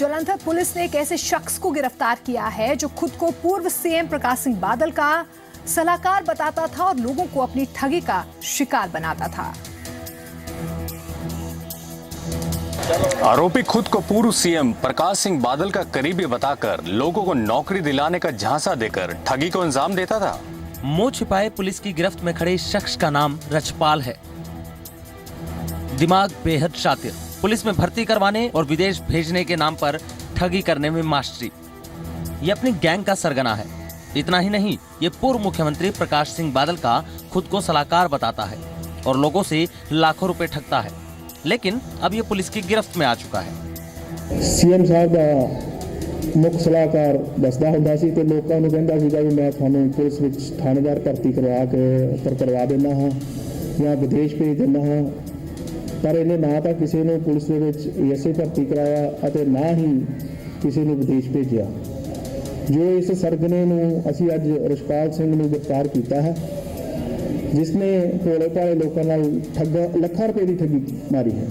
Jalandhar police ने एक ऐसे शख्स को गिरफ्तार किया है जो खुद को पूर्व सीएम प्रकाश सिंह बादल का सलाहकार बताता था और लोगों को अपनी ठगी का शिकार बनाता था। आरोपी खुद को पूर्व सीएम प्रकाश सिंह बादल का करीबी बताकर लोगों को नौकरी दिलाने का झांसा देकर ठगी को अंजाम देता था। मुंह छिपाए पुलिस की गिरफ्त में खड़े इस शख्स का नाम रचपाल है। दिमाग बेहद शातिर, पुलिस में भर्ती करवाने और विदेश भेजने के नाम पर ठगी करने में मास्टरी। ये अपनी गैंग का सरगना है। इतना ही नहीं, ये पूर्व मुख्यमंत्री प्रकाश सिंह बादल का खुद को सलाहकार बताता है और लोगों से लाखों रुपए ठगता है। लेकिन अब ये पुलिस की गिरफ्त में आ चुका है। सीएम साहब का मुख्य सलाहकार दसदा हुंदा सी ते लोकां नूं कहंदा सीगा कि मैं थानूं पुलिस विच थानेदार भर्ती करवा देना हाँ या विदेश भेज देना हाँ, पर इन्हें ना तो किसी ने पुलिस दे विच एएसए भर्ती कराया अते ना ही किसी ने विदेश भेजा। जो इस सरगने नूं असीं अज रछपाल सिंह नूं गिरफ्तार किया है, जिसने भोले भाले लोगों नाल लाखों रुपए की ठगी मारी है।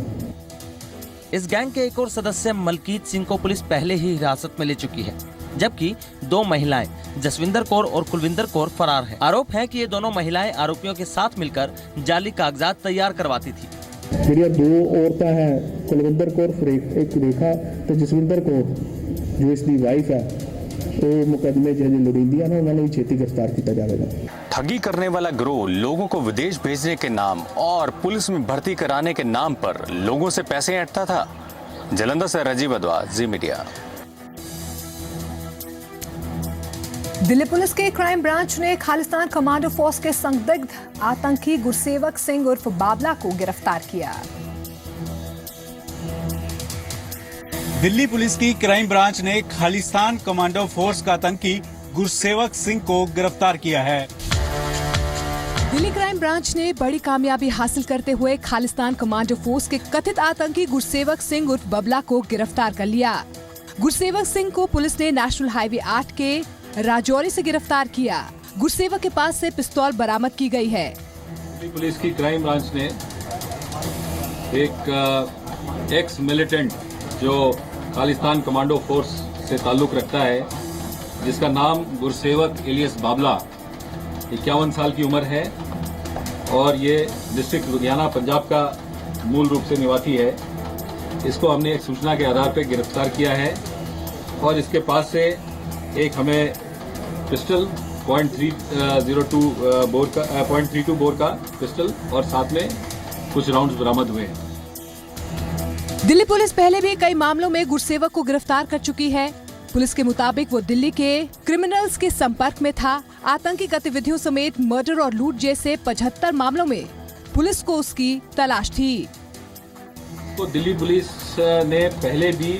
इस गैंग के एक और सदस्य मलकीत सिंह को पुलिस पहले ही हिरासत में ले चुकी है, जबकि दो महिलाएं जसविंदर कौर और कुलविंदर कौर फरार हैं। आरोप है कि ये दोनों महिलाएं आरोपियों के साथ मिलकर जाली कागजात तैयार करवाती थी। ਜਿਹੜੀਆਂ दो औरतें हैं, कुलविंदर कौर एक रेखा तो जसविंदर कौर जो इसकी वाइफ है, वो मुकदमे च हजे लोड़ींदियां ने, उन्होंने भी छेती गिरफ्तार किया जाएगा। ठगी करने वाला गिरोह लोगों को विदेश भेजने के नाम और पुलिस में भर्ती कराने के नाम पर लोगों से पैसे ऐंठता था। जालंधर से राजीव अद्वा, जी मीडिया। दिल्ली पुलिस के क्राइम ब्रांच ने खालिस्तान कमांडो फोर्स के संदिग्ध आतंकी गुरसेवक सिंह उर्फ बाबला को गिरफ्तार किया। दिल्ली पुलिस की क्राइम ब्रांच ने खालिस्तान कमांडो फोर्स का आतंकी गुरसेवक सिंह को गिरफ्तार किया है। दिल्ली क्राइम ब्रांच ने बड़ी कामयाबी हासिल करते हुए खालिस्तान कमांडो फोर्स के कथित आतंकी गुरसेवक सिंह उर्फ बबला को गिरफ्तार कर लिया। गुरसेवक सिंह को पुलिस ने नेशनल हाईवे 8 के राजौरी से गिरफ्तार किया। गुरसेवक के पास से पिस्तौल बरामद की गई है। दिल्ली पुलिस की क्राइम ब्रांच ने एक एक्स मिलिटेंट जो खालिस्तान कमांडो फोर्स से ताल्लुक रखता है, जिसका नाम गुरसेवक इलियस बाबला, 51 साल की उम्र है और ये डिस्ट्रिक्ट लुधियाना पंजाब का मूल रूप से निवासी है। इसको हमने एक सूचना के आधार पर गिरफ्तार किया है और इसके पास से एक हमें पिस्टल .302 बोर का पिस्टल और साथ में कुछ राउंड्स बरामद हुए हैं। दिल्ली पुलिस पहले भी कई मामलों में गुरसेवक को गिरफ्तार कर चुकी है। पुलिस के मुताबिक वो दिल्ली के क्रिमिनल्स के संपर्क में था। आतंकी गतिविधियों समेत मर्डर और लूट जैसे 75 मामलों में पुलिस को उसकी तलाश थी। तो दिल्ली पुलिस ने पहले भी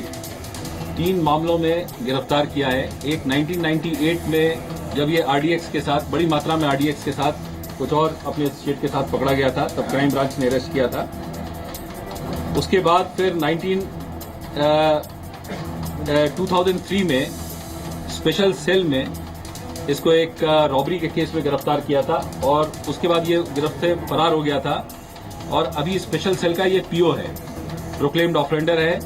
3 मामलों में गिरफ्तार किया है। एक 1998 में जब ये आरडीएक्स के साथ, बड़ी मात्रा में आरडीएक्स के साथ कुछ और अपने स्टेट के साथ पकड़ा गया था, तब क्राइम ब्रांच ने अरेस्ट किया था। उसके बाद फिर 2003 में स्पेशल सेल में इसको एक रॉबरी के केस में गिरफ्तार किया था और उसके बाद ये गिरफ्त से फरार हो गया था और अभी स्पेशल सेल का ये पीओ है, प्रोक्लेम्ड ऑफेंडर है,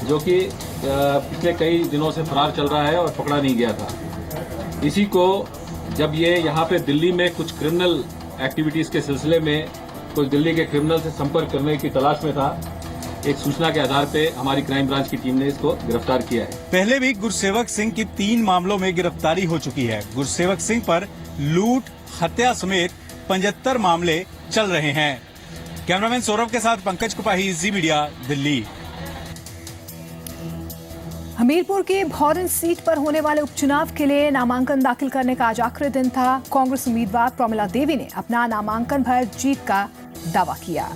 जो कि पिछले कई दिनों से फरार चल रहा है और पकड़ा नहीं गया था। इसी को जब ये यहाँ पे दिल्ली में कुछ क्रिमिनल एक्टिविटीज के सिलसिले में कुछ दिल्ली के क्रिमिनल से संपर्क करने की तलाश में था, एक सूचना के आधार पे हमारी क्राइम ब्रांच की टीम ने इसको गिरफ्तार किया है। पहले भी गुरसेवक सिंह की 3 मामलों में गिरफ्तारी हो चुकी है। गुरसेवक सिंह पर लूट, हत्या समेत 75 मामले चल रहे हैं। कैमरामैन सौरभ के साथ पंकज कुपाही, जी मीडिया, दिल्ली। हमीरपुर की भौरन सीट पर होने वाले उपचुनाव के लिए नामांकन दाखिल करने का आज आखिरी दिन था। कांग्रेस उम्मीदवार प्रमिला देवी ने अपना नामांकन भर जीत का दावा किया।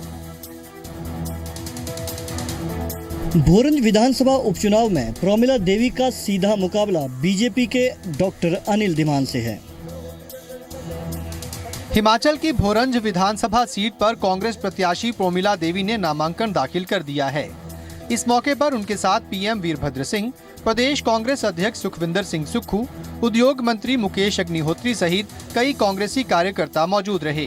भोरंज विधानसभा उपचुनाव में प्रमिला देवी का सीधा मुकाबला बीजेपी के डॉक्टर अनिल धीमान से है। हिमाचल की भोरंज विधानसभा सीट पर कांग्रेस प्रत्याशी प्रमिला देवी ने नामांकन दाखिल कर दिया है। इस मौके पर उनके साथ पीएम वीरभद्र सिंह, प्रदेश कांग्रेस अध्यक्ष सुखविंदर सिंह सुक्खू, उद्योग मंत्री मुकेश अग्निहोत्री सहित कई कांग्रेसी कार्यकर्ता मौजूद रहे।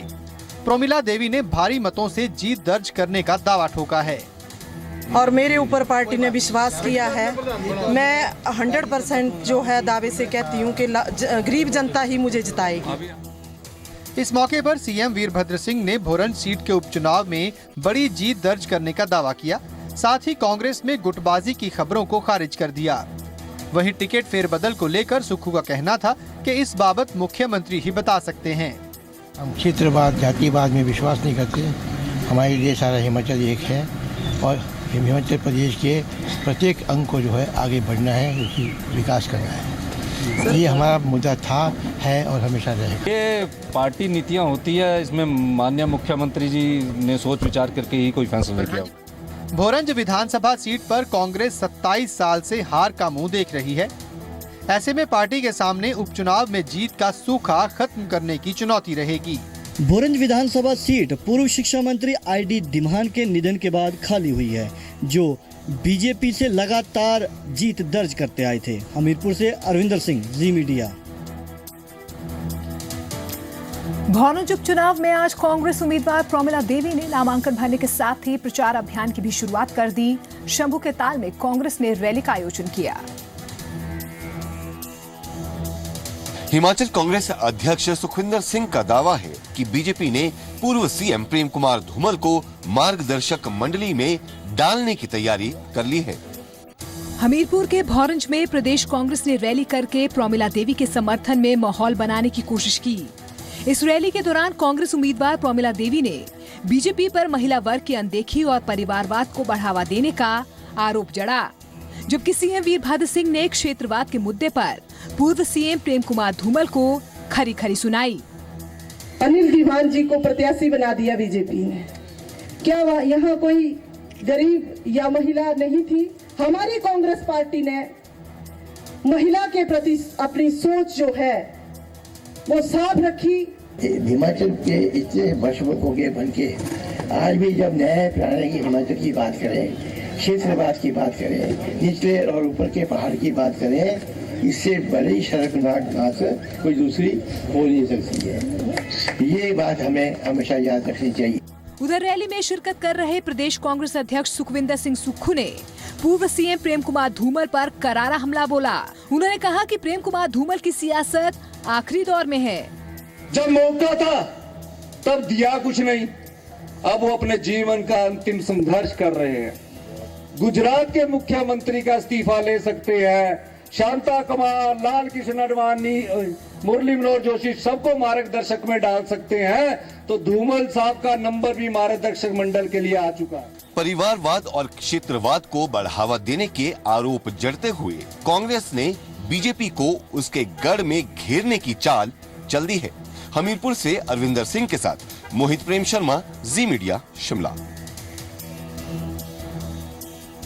प्रमिला देवी ने भारी मतों से जीत दर्ज करने का दावा ठोका है। और मेरे ऊपर पार्टी ने विश्वास किया है। मैं 100% जो है दावे से कहती हूँ कि गरीब जनता ही मुझे जिताएगी। इस मौके पर सीएम वीरभद्र सिंह ने भोरंज सीट के उपचुनाव में बड़ी जीत दर्ज करने का दावा किया। साथ ही कांग्रेस में गुटबाजी की खबरों को खारिज कर दिया। वहीं टिकट फेरबदल को लेकर सुक्खू का कहना था कि इस बाबत मुख्यमंत्री ही बता सकते हैं। हम क्षेत्रवाद जातिवाद में विश्वास नहीं करते। हमारे लिए सारा हिमाचल एक है और हिमाचल प्रदेश के प्रत्येक अंग को जो है आगे बढ़ना है, उसकी विकास करना है। ये हमारा मुद्दा था, है और हमेशा रहेगा। ये पार्टी नीतियाँ होती है, इसमें माननीय मुख्यमंत्री जी ने सोच विचार करके ही कोई फैसला किया। भोरंज विधानसभा सीट पर कांग्रेस 27 साल से हार का मुंह देख रही है। ऐसे में पार्टी के सामने उपचुनाव में जीत का सूखा खत्म करने की चुनौती रहेगी। भोरंज विधानसभा सीट पूर्व शिक्षा मंत्री ID धीमान के निधन के बाद खाली हुई है, जो बीजेपी से लगातार जीत दर्ज करते आए थे। हमीरपुर से अरविंदर सिंह, जी मीडिया। भोरंज उपचुनाव में आज कांग्रेस उम्मीदवार प्रोमिला देवी ने नामांकन भरने के साथ ही प्रचार अभियान की भी शुरुआत कर दी। शंभू के ताल में कांग्रेस ने रैली का आयोजन किया। हिमाचल कांग्रेस अध्यक्ष सुखविंदर सिंह का दावा है कि बीजेपी ने पूर्व सीएम प्रेम कुमार धूमल को मार्गदर्शक मंडली में डालने की तैयारी कर ली है। हमीरपुर के भोरंज में प्रदेश कांग्रेस ने रैली करके प्रोमिला देवी के समर्थन में माहौल बनाने की कोशिश की। इस रैली के दौरान कांग्रेस उम्मीदवार प्रोमिला देवी ने बीजेपी पर महिला वर्ग की अनदेखी और परिवारवाद को बढ़ावा देने का आरोप जड़ा, जबकि सीएम वीरभद्र सिंह ने क्षेत्रवाद के मुद्दे पर पूर्व सीएम प्रेम कुमार धूमल को खरी खरी सुनाई। अनिल दीवान जी को प्रत्याशी बना दिया बीजेपी ने। क्या यहाँ कोई गरीब या महिला नहीं थी? हमारी कांग्रेस पार्टी ने महिला के प्रति अपनी सोच जो है वो साफ रखी। हिमाचल के इतने वर्ष हो गए बन के, आज भी जब न्याय प्राणी की हिमाचल की बात करें, क्षेत्रवाद की बात करें, निचले और ऊपर के पहाड़ की बात करें, इससे बड़ी शर्मनाक बात कोई दूसरी हो नहीं सकती है। ये बात हमें हमेशा याद रखनी चाहिए। उधर रैली में शिरकत कर रहे प्रदेश कांग्रेस अध्यक्ष सुखविंदर सिंह सुक्खू ने पूर्व सीएम प्रेम कुमार धूमल पर करारा हमला बोला। उन्होंने कहा कि प्रेम कुमार धूमल की सियासत आखिरी दौर में है। जब मौका था तब दिया कुछ नहीं, अब वो अपने जीवन का अंतिम संघर्ष कर रहे हैं। गुजरात के मुख्यमंत्री का इस्तीफा ले सकते हैं, शांता कुमार, लाल कृष्ण आडवाणी, मुरली मनोहर जोशी सबको मार्गदर्शक में डाल सकते हैं, तो धूमल साहब का नंबर भी मार्गदर्शक मंडल के लिए आ चुका है। परिवारवाद और क्षेत्रवाद को बढ़ावा देने के आरोप जड़ते हुए कांग्रेस ने बीजेपी को उसके गढ़ में घेरने की चाल चल दी है। हमीरपुर से अरविंदर सिंह के साथ मोहित प्रेम शर्मा, जी मीडिया, शिमला।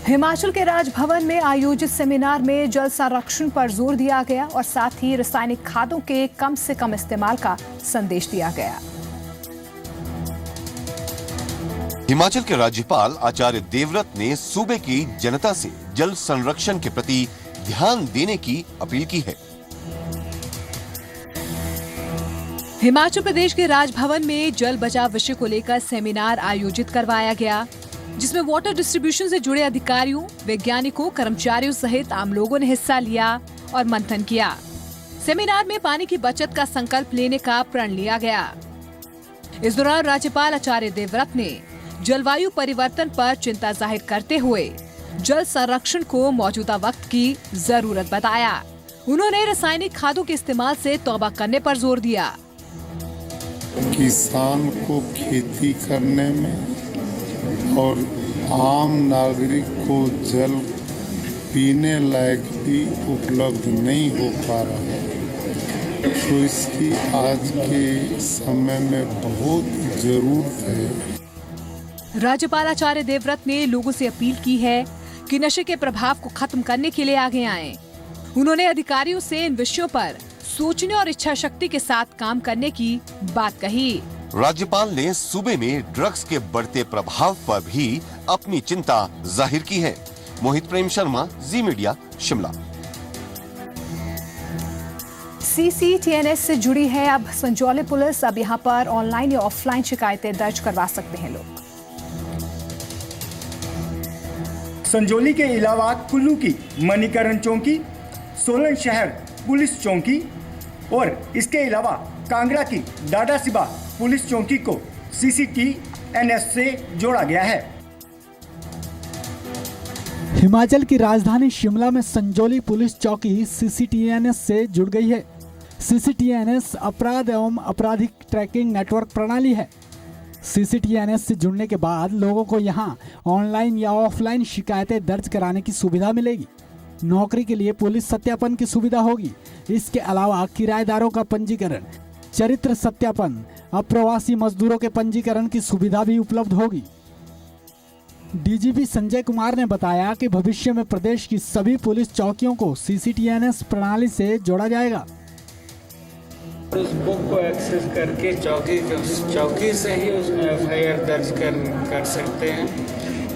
हिमाचल के राजभवन में आयोजित सेमिनार में जल संरक्षण पर जोर दिया गया और साथ ही रासायनिक खादों के कम से कम इस्तेमाल का संदेश दिया गया। हिमाचल के राज्यपाल आचार्य देवव्रत ने सूबे की जनता से जल संरक्षण के प्रति ध्यान देने की अपील की है। हिमाचल प्रदेश के राजभवन में जल बचाव विषय को लेकर सेमिनार आयोजित करवाया गया, जिसमें वाटर डिस्ट्रीब्यूशन से जुड़े अधिकारियों, वैज्ञानिकों, कर्मचारियों सहित आम लोगों ने हिस्सा लिया और मंथन किया। सेमिनार में पानी की बचत का संकल्प लेने का प्रण लिया गया। इस दौरान राज्यपाल आचार्य देवव्रत ने जलवायु परिवर्तन पर चिंता जाहिर करते हुए जल संरक्षण को मौजूदा वक्त की जरूरत बताया। उन्होंने रासायनिक खादों के इस्तेमाल से तौबा करने पर जोर दिया। किसान को खेती करने में और आम नागरिक को जल पीने लायक भी उपलब्ध नहीं हो पा रहा है, तो इसकी आज के समय में बहुत जरूरत है। राज्यपाल आचार्य देवव्रत ने लोगों से अपील की है कि नशे के प्रभाव को खत्म करने के लिए आगे आएं। उन्होंने अधिकारियों से इन विषयों पर सोचने और इच्छा शक्ति के साथ काम करने की बात कही। राज्यपाल ने सूबे में ड्रग्स के बढ़ते प्रभाव पर भी अपनी चिंता जाहिर की है। मोहित प्रेम शर्मा, जी मीडिया, शिमला। CCTNS से जुड़ी है अब संजौली पुलिस। अब यहां पर ऑनलाइन या ऑफलाइन शिकायतें दर्ज करवा सकते हैं लोग। संजौली के अलावा कुल्लू की मणिकरण चौकी, सोलन शहर पुलिस चौकी और इसके अलावा कांगड़ा की डाडासिबा पुलिस चौकी को CCTNS से जोड़ा गया है। हिमाचल की राजधानी शिमला में संजौली पुलिस चौकी CCTNS से जुड़ गई है। CCTNS अपराध एवं आपराधिक ट्रैकिंग नेटवर्क प्रणाली है। CCTNS से जुड़ने के बाद लोगों को यहां ऑनलाइन या ऑफलाइन शिकायतें दर्ज कराने की सुविधा मिलेगी। नौकरी के लिए पुलिस सत्यापन की सुविधा होगी। इसके अलावा किराएदारों का पंजीकरण, चरित्र सत्यापन, अप्रवासी मजदूरों के पंजीकरण की सुविधा भी उपलब्ध होगी। DGP संजय कुमार ने बताया कि भविष्य में प्रदेश की सभी पुलिस चौकियों को CCTNS प्रणाली से जोड़ा जाएगा। उस बुक को एक्सेस करके चौकी से ही उसमें FIR दर्ज कर सकते हैं।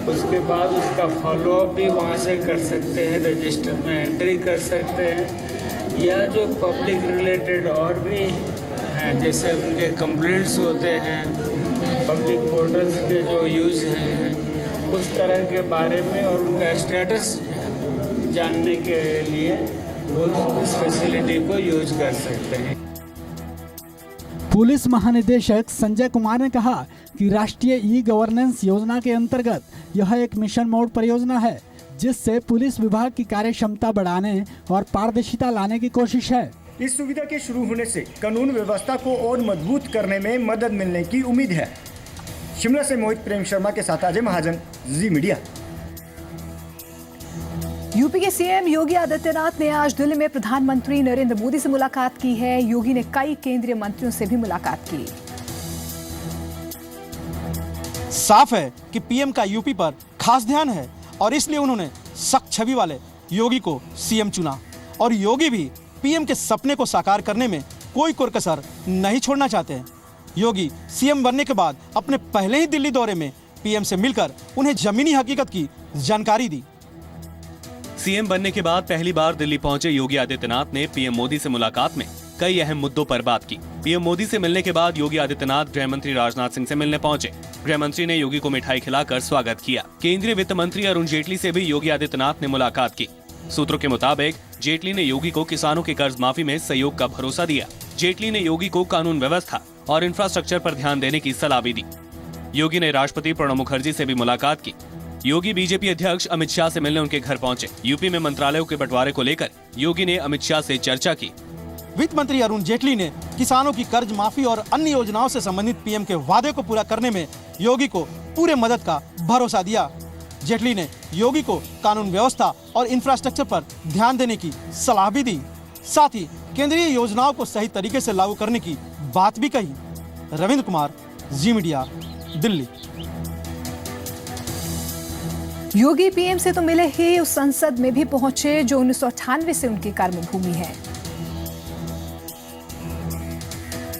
उसके बाद उसका फॉलोअप भी वहाँ से कर सकते हैं, रजिस्टर में एंट्री कर सकते हैं, या जो पब्लिक रिलेटेड और भी हैं जैसे उनके कंप्लेंट्स होते हैं, पब्लिक पोर्टल्स के जो यूज़ हैं उस तरह के बारे में और उनका स्टेटस जानने के लिए वो इस फैसिलिटी को यूज कर सकते हैं। पुलिस महानिदेशक संजय कुमार ने कहा कि राष्ट्रीय ई-गवर्नेंस योजना के अंतर्गत यह एक मिशन मोड परियोजना है, जिससे पुलिस विभाग की कार्यक्षमता बढ़ाने और पारदर्शिता लाने की कोशिश है। इस सुविधा के शुरू होने से कानून व्यवस्था को और मजबूत करने में मदद मिलने की उम्मीद है। शिमला से मोहित प्रेम शर्मा के साथ अजय महाजन, जी मीडिया। यूपी के CM योगी आदित्यनाथ ने आज दिल्ली में प्रधानमंत्री नरेंद्र मोदी से मुलाकात की है। योगी ने कई केंद्रीय मंत्रियों से भी मुलाकात की। साफ है कि पीएम का यूपी पर खास ध्यान है और इसलिए उन्होंने सख्त छवि वाले योगी को CM चुना और योगी भी पीएम के सपने को साकार करने में कोई कसर नहीं छोड़ना चाहते हैं। योगी CM बनने के बाद अपने पहले ही दिल्ली दौरे में पीएम से मिलकर उन्हें जमीनी हकीकत की जानकारी दी। CM बनने के बाद पहली बार दिल्ली पहुंचे योगी आदित्यनाथ ने पीएम मोदी से मुलाकात में कई अहम मुद्दों पर बात की। पीएम मोदी से मिलने के बाद योगी आदित्यनाथ गृह मंत्री राजनाथ सिंह से मिलने पहुंचे। गृह मंत्री ने योगी को मिठाई खिलाकर स्वागत किया। केंद्रीय वित्त मंत्री अरुण जेटली से भी योगी आदित्यनाथ ने मुलाकात की। सूत्रों के मुताबिक जेटली ने योगी को किसानों की कर्ज माफी में सहयोग का भरोसा दिया। जेटली ने योगी को कानून व्यवस्था और इंफ्रास्ट्रक्चर पर ध्यान देने की सलाह भी दी। योगी ने राष्ट्रपति प्रणब मुखर्जी से भी मुलाकात की। योगी बीजेपी अध्यक्ष अमित शाह से मिलने उनके घर पहुंचे। यूपी में मंत्रालयों के बंटवारे को लेकर योगी ने अमित शाह से चर्चा की। वित्त मंत्री अरुण जेटली ने किसानों की कर्ज माफी और अन्य योजनाओं से संबंधित पीएम के वादे को पूरा करने में योगी को पूरे मदद का भरोसा दिया। जेटली ने योगी को कानून व्यवस्था और इंफ्रास्ट्रक्चर पर ध्यान देने की सलाह भी दी। साथ ही केंद्रीय योजनाओं को सही तरीके से लागू करने की बात भी कही। रविंद्र कुमार, जी मीडिया, दिल्ली। योगी पीएम से तो मिले ही उस संसद में भी पहुंचे जो 1998 से उनकी कर्मभूमि है।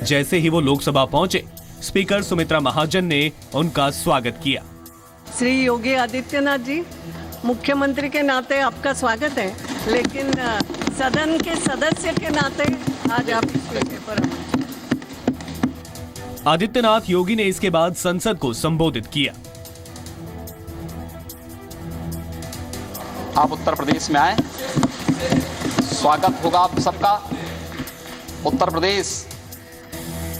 जैसे ही वो लोकसभा पहुंचे, स्पीकर सुमित्रा महाजन ने उनका स्वागत किया। श्री योगी आदित्यनाथ जी, मुख्यमंत्री के नाते आपका स्वागत है, लेकिन सदन के सदस्य के नाते आज आप इस विषय पर। आदित्यनाथ योगी ने इसके बाद संसद को संबोधित किया। आप उत्तर प्रदेश में आए, स्वागत होगा आप सबका। उत्तर प्रदेश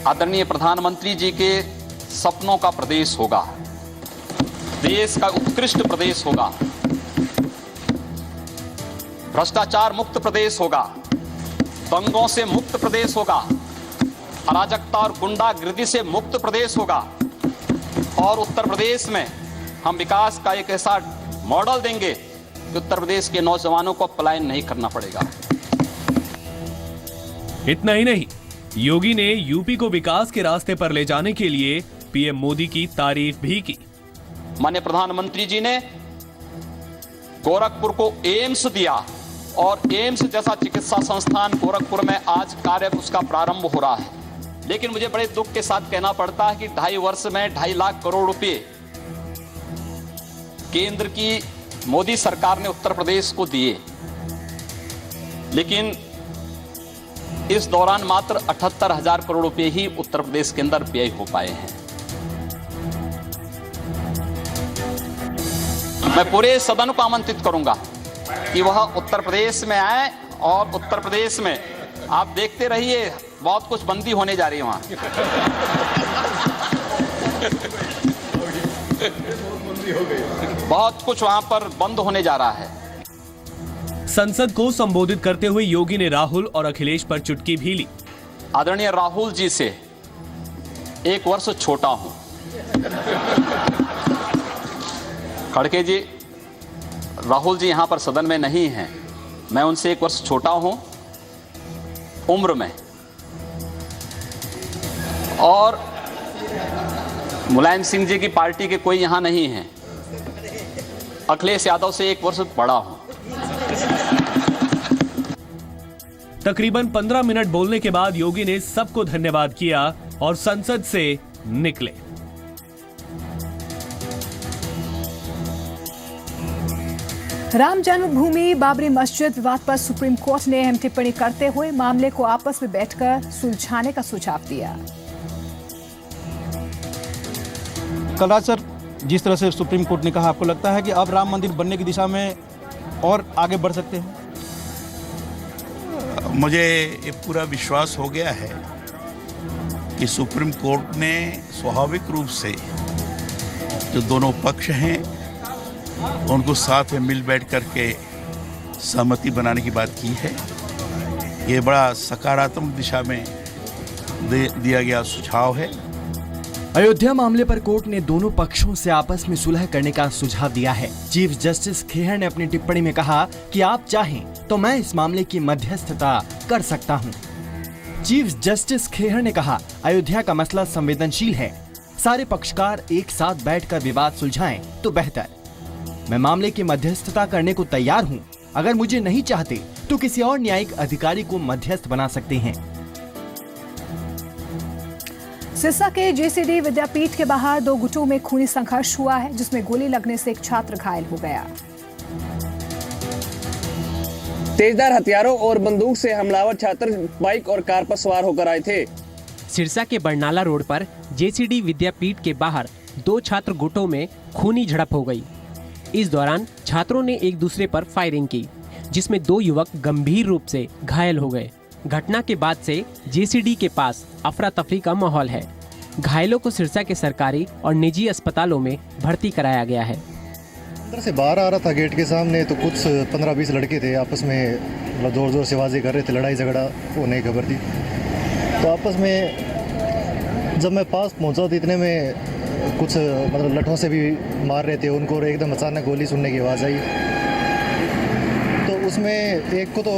आदरणीय प्रधानमंत्री जी के सपनों का प्रदेश होगा, देश का उत्कृष्ट प्रदेश होगा, भ्रष्टाचार मुक्त प्रदेश होगा, दंगों से मुक्त प्रदेश होगा, अराजकता और गुंडागिर्दी से मुक्त प्रदेश होगा और उत्तर प्रदेश में हम विकास का एक ऐसा मॉडल देंगे कि उत्तर प्रदेश के नौजवानों को पलायन नहीं करना पड़ेगा। इतना ही नहीं, योगी ने यूपी को विकास के रास्ते पर ले जाने के लिए पीएम मोदी की तारीफ भी की। माननीय प्रधानमंत्री जी ने गोरखपुर को एम्स दिया और एम्स जैसा चिकित्सा संस्थान गोरखपुर में आज कार्य उसका प्रारंभ हो रहा है। लेकिन मुझे बड़े दुख के साथ कहना पड़ता है कि 2.5 वर्ष में 2.5 लाख करोड़ रुपए केंद्र की मोदी सरकार ने उत्तर प्रदेश को दिए, लेकिन इस दौरान मात्र 78,000 करोड़ रुपए ही उत्तर प्रदेश के अंदर व्यय हो पाए हैं। मैं पूरे सदन को आमंत्रित करूंगा कि वह उत्तर प्रदेश में आए और उत्तर प्रदेश में आप देखते रहिए बहुत कुछ बंदी होने जा रही है वहां। बहुत कुछ वहां पर बंद होने जा रहा है। संसद को संबोधित करते हुए योगी ने राहुल और अखिलेश पर चुटकी भी ली। आदरणीय राहुल जी से 1 वर्ष छोटा हूं। खड़गे जी, राहुल जी यहां पर सदन में नहीं हैं, मैं उनसे 1 वर्ष छोटा हूं उम्र में, और मुलायम सिंह जी की पार्टी के कोई यहां नहीं है। अखिलेश यादव से 1 वर्ष बड़ा हूं। तकरीबन 15 मिनट बोलने के बाद योगी ने सबको धन्यवाद किया और संसद से निकले। राम जन्मभूमि बाबरी मस्जिद विवाद पर सुप्रीम कोर्ट ने अहम टिप्पणी करते हुए मामले को आपस में बैठकर सुलझाने का सुझाव दिया। कलराज सर, जिस तरह से सुप्रीम कोर्ट ने कहा, आपको लगता है कि अब राम मंदिर बनने की दिशा में और आगे बढ़ सकते हैं? मुझे ये पूरा विश्वास हो गया है कि सुप्रीम कोर्ट ने स्वाभाविक रूप से जो दोनों पक्ष हैं उनको साथ में मिल बैठ करके सहमति बनाने की बात की है। ये बड़ा सकारात्मक दिशा में दिया गया सुझाव है। अयोध्या मामले पर कोर्ट ने दोनों पक्षों से आपस में सुलह करने का सुझाव दिया है। चीफ जस्टिस खेहर ने अपनी टिप्पणी में कहा कि आप चाहें तो मैं इस मामले की मध्यस्थता कर सकता हूं। चीफ जस्टिस खेहर ने कहा, अयोध्या का मसला संवेदनशील है, सारे पक्षकार एक साथ बैठकर विवाद सुलझाएं तो बेहतर। मैं मामले की मध्यस्थता करने को तैयार हूं। अगर मुझे नहीं चाहते तो किसी और न्यायिक अधिकारी को मध्यस्थ बना सकते हैं। सिरसा के जेसीडी विद्यापीठ के बाहर 2 गुटों में खूनी संघर्ष हुआ है, जिसमें गोली लगने से एक छात्र घायल हो गया। तेजधार हथियारों और बंदूक से हमलावर छात्र बाइक और कार पर सवार होकर आए थे। सिरसा के बरनाला रोड पर जेसीडी विद्यापीठ के बाहर 2 छात्र गुटों में खूनी झड़प हो गई। इस दौरान छात्रों ने एक दूसरे पर फायरिंग की, जिसमें 2 युवक गंभीर रूप से घायल हो गए। घटना के बाद से जेसीडी के पास अफरा तफरी का माहौल है। घायलों को सिरसा के सरकारी और निजी अस्पतालों में भर्ती कराया गया है। अंदर से बाहर आ रहा था गेट के सामने, तो कुछ 15-20 लड़के थे, आपस में जोर जोर से आवाज़ें कर रहे थे, लड़ाई झगड़ा होने की खबर थी। तो आपस में जब मैं पास पहुंचा तो इतने में कुछ लठों से भी मार रहे थे उनको, और एकदम अचानक गोली सुनने की आवाज़ आई। तो उसमें एक को तो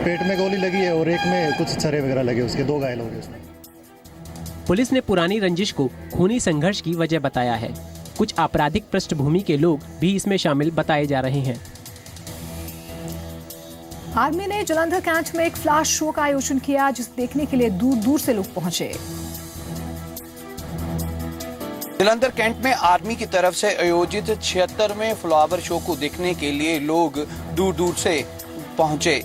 पेट में गोली लगी है और एक में कुछ छर्रे वगैरह लगे, उसके 2 घायल हो गए उसमें। पुलिस ने पुरानी रंजिश को खूनी संघर्ष की वजह बताया है। कुछ आपराधिक पृष्ठभूमि के लोग भी इसमें शामिल बताए जा रहे हैं। आर्मी ने जालंधर कैंट में एक फ्लैश शो का आयोजन किया, जिसे देखने के लिए दूर दूर से लोग पहुंचे। जालंधर कैंट में आर्मी की तरफ से आयोजित 76वें फ्लावर शो को देखने के लिए लोग दूर दूर से पहुंचे।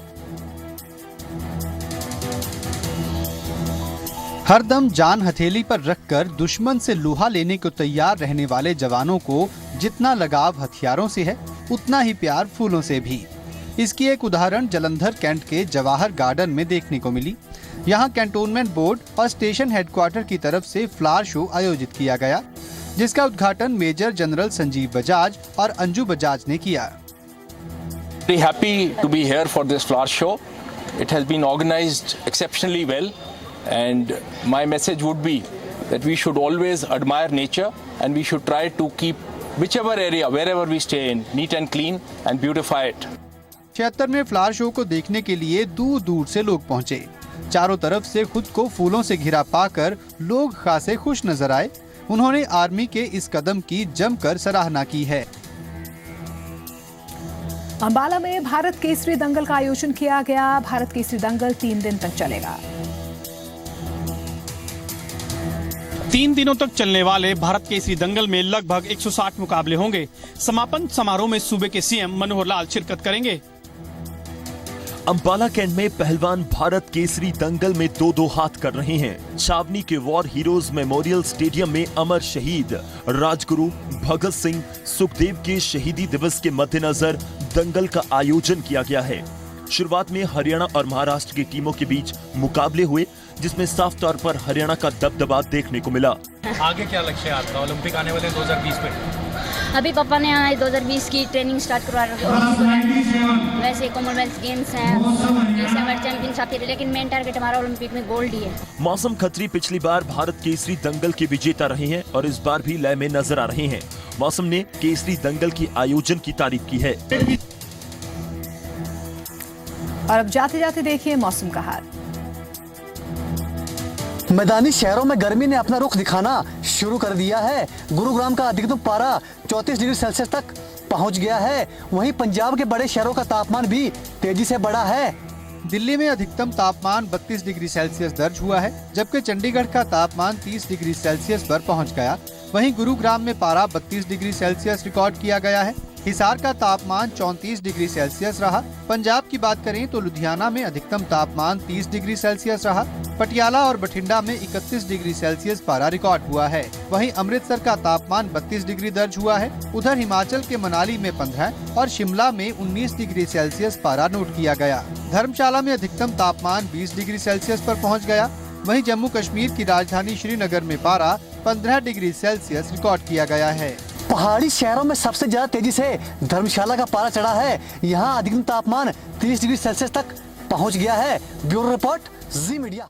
हरदम जान हथेली पर रखकर दुश्मन से लोहा लेने को तैयार रहने वाले जवानों को जितना लगाव हथियारों से है, उतना ही प्यार फूलों से भी। इसकी एक उदाहरण जालंधर कैंट के जवाहर गार्डन में देखने को मिली। यहाँ कैंटोनमेंट बोर्ड और स्टेशन हेडक्वार्टर की तरफ से फ्लावर शो आयोजित किया गया, जिसका उद्घाटन मेजर जनरल संजीव बजाज और अंजू बजाज ने किया। Very happy to be here for this flower show. It has been organized exceptionally well, and my message would be that we should always admire nature and we should try to keep whichever area, wherever we stay in, neat and clean and beautify it. 76वें flower show को देखने के लिए दूर दूर से लोग पहुंचे। चारों तरफ से खुद को फूलों से घिरा पाकर लोग खासे खुश नजर आए। उन्होंने आर्मी के इस कदम की जमकर सराहना की है। अंबाला में भारत केसरी दंगल का आयोजन किया गया। भारत केसरी दंगल 3 दिन तक चलेगा। 3 दिनों तक चलने वाले भारत केसरी दंगल में लगभग 160 मुकाबले होंगे। समापन समारोह में सूबे के सीएम मनोहर लाल शिरकत करेंगे। अंबाला कैंट में पहलवान भारत केसरी दंगल में दो हाथ कर रहे हैं। छावनी के वॉर हीरोज मेमोरियल स्टेडियम में अमर शहीद राजगुरु भगत सिंह सुखदेव के शहीदी दिवस के मद्देनजर दंगल का आयोजन किया गया है। शुरुआत में हरियाणा और महाराष्ट्र की टीमों के बीच मुकाबले हुए, जिसमें साफ तौर पर हरियाणा का दबदबा देखने को मिला। आगे क्या लक्ष्य है आपका? ओलंपिक आने वाले 2020 में। अभी पापा ने 2020 की ट्रेनिंग स्टार्ट करवा रखी है। वैसे कॉमनवेल्थ गेम्स हैं, जैसे हमारे चैंपियंस आती है, लेकिन मेन टारगेट हमारा ओलंपिक में गोल्ड ही है। मौसम खत्री पिछली बार भारत केसरी दंगल के विजेता रहे हैं और इस बार भी लय में नजर आ रहे हैं। मौसम ने केसरी दंगल की आयोजन की तारीफ की है। और अब जाते जाते देखिए मौसम का हाल। मैदानी शहरों में गर्मी ने अपना रुख दिखाना शुरू कर दिया है। गुरुग्राम का अधिकतम पारा 34 डिग्री सेल्सियस तक पहुंच गया है। वहीं पंजाब के बड़े शहरों का तापमान भी तेजी से बढ़ा है। दिल्ली में अधिकतम तापमान 32 डिग्री सेल्सियस दर्ज हुआ है, जबकि चंडीगढ़ का तापमान 30 डिग्री सेल्सियस पर पहुंच गया। वहीं गुरुग्राम में पारा 32 डिग्री सेल्सियस रिकॉर्ड किया गया है। हिसार का तापमान 34 डिग्री सेल्सियस रहा। पंजाब की बात करें तो लुधियाना में अधिकतम तापमान 30 डिग्री सेल्सियस रहा। पटियाला और बठिंडा में 31 डिग्री सेल्सियस पारा रिकॉर्ड हुआ है। वहीं अमृतसर का तापमान 32 डिग्री दर्ज हुआ है। उधर हिमाचल के मनाली में 15 और शिमला में 19 डिग्री सेल्सियस पारा नोट किया गया। धर्मशाला में अधिकतम तापमान 20 डिग्री सेल्सियस पर पहुंच गया। वहीं जम्मू कश्मीर की राजधानी श्रीनगर में पारा 15 डिग्री सेल्सियस रिकॉर्ड किया गया है। पहाड़ी शहरों में सबसे ज्यादा तेजी से धर्मशाला का पारा चढ़ा है। यहाँ अधिकतम तापमान 30 डिग्री सेल्सियस तक पहुँच गया है। ब्यूरो रिपोर्ट, जी मीडिया।